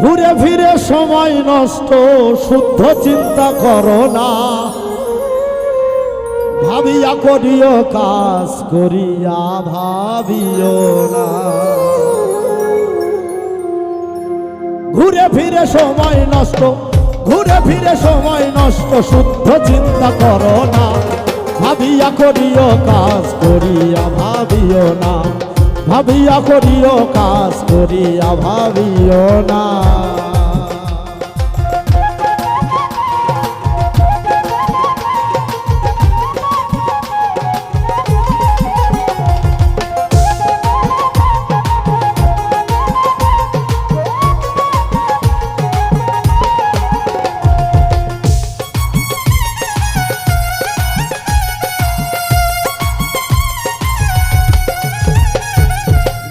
ঘুরে ফিরে সময় নষ্ট, শুদ্ধ চিন্তা করো না। ভাবিয়া করিও কাজ, করিয়া ভাবিও না। ঘুরে ফিরে সময় নষ্ট, ঘুরে ফিরে সময় নষ্ট, শুদ্ধ চিন্তা করো না। ভাবিয়া করিও কাজ, করিয়া ভাবিও না। ভাবিয়া করিও কাজ, করিয়া ভাবিও না।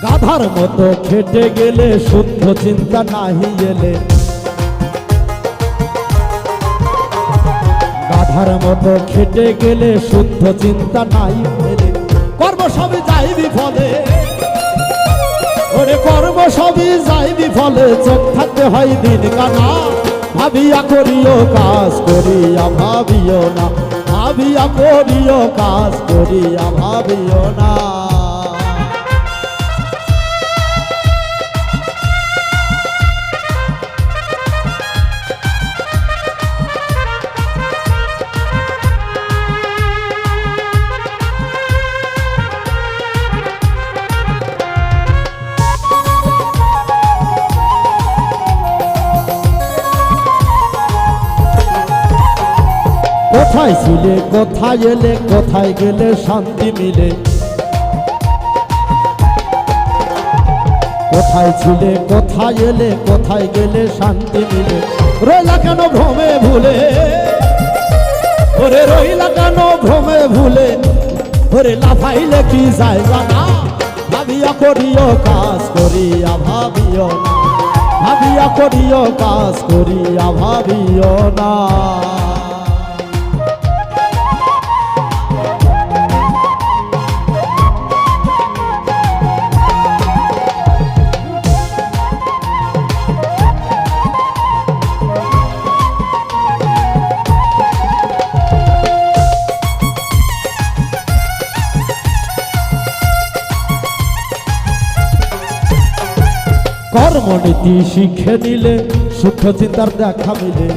গাধার মতো খেটে গেলে, শুদ্ধ চিন্তা নাহি এলে। গাধার মতো খেটে গেলে, শুদ্ধ চিন্তা নাই এলে। কর্ম সবই যাই বিফলে, ওরে কর্ম সবই যাই বিফলে। চোখ থাকতে হয় দিন কানা। ভাবিয়া করিও কাজ, করিয়া ভাবিও না। ভাবিয়া করিও কাজ, করিয়া ভাবিও না। কোথায় ছিলে, কোথায় এলে, কোথায় গেলে শান্তি মিলে। কোথায় ছিলে, কোথায় এলে, কোথায় গেলে শান্তি মিলে। রইলা কেন ভ্রমে ভুলে, ওরে রইলা কেন ভ্রমে ভুলে। ওরে লাফাইলে কি যায় জানা। ভাবিয়া করিও কাজ, করিয়া ভাবিও না। ভাবিয়া করিও কাজ, করিয়া ভাবিও না। কর্মনীতি শিখে নিলে, শুদ্ধ চিন্তার দেখা মিলে।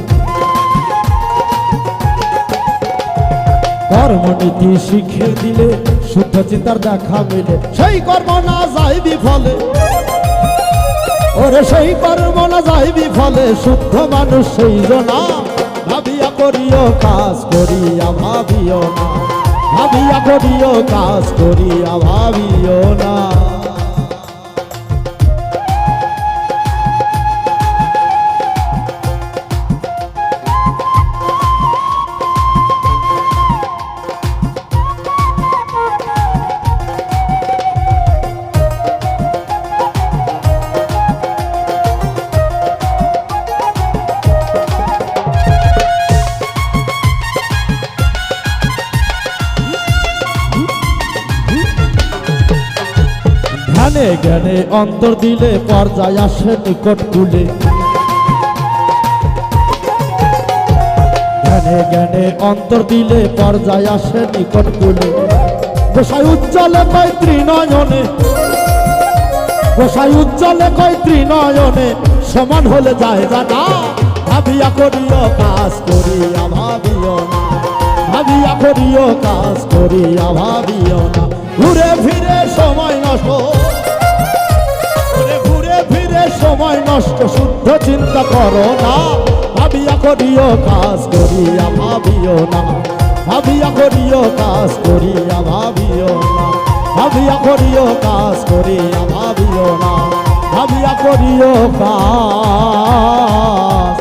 কর্মনীতি শিখে দিলে, শুদ্ধ চিন্তার দেখা মিলে। সেই কর্ম না যায় বিফলে, ওরে সেই কর্ম না যায় বিফলে। শুদ্ধ মানুষ সেই জনা। ভাবিয়া করিও কাজ, করিয়া ভাবিও না। ভাবিয়া করিও কাজ, করিয়া ভাবিও না। জ্ঞানে জ্ঞানে অন্তর দিলে, পর্যায় আসে নিকট কুলে। জ্ঞানে জ্ঞানে অন্তর দিলে, পর্যায় আসে নিকট কুলে। গোসাই উজ্জ্বলে কয় ত্রিনয়নে, গোসাই উজ্জ্বলে কয় ত্রিনয়নে। সমান হলে যায় জানা। ভাবিয়া করিও কাজ, করিয়া ভাবিও না। ভাবিয়া করিও কাজ, করিয়া ভাবিও না। ঘুরে ফিরে সময় নষ্ট, ঘুরে ফিরে সময় নষ্ট, শুদ্ধ চিন্তা করো না। ভাবিয়া করিও কাজ, করিয়া ভাবিও না। ভাবিয়া করিও কাজ, করিয়া ভাবিও না। ভাবিয়া করিও কাজ, করিয়া ভাবিও না। ভাবিয়া করিও কাজ,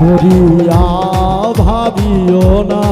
করিয়া ভাবিও না।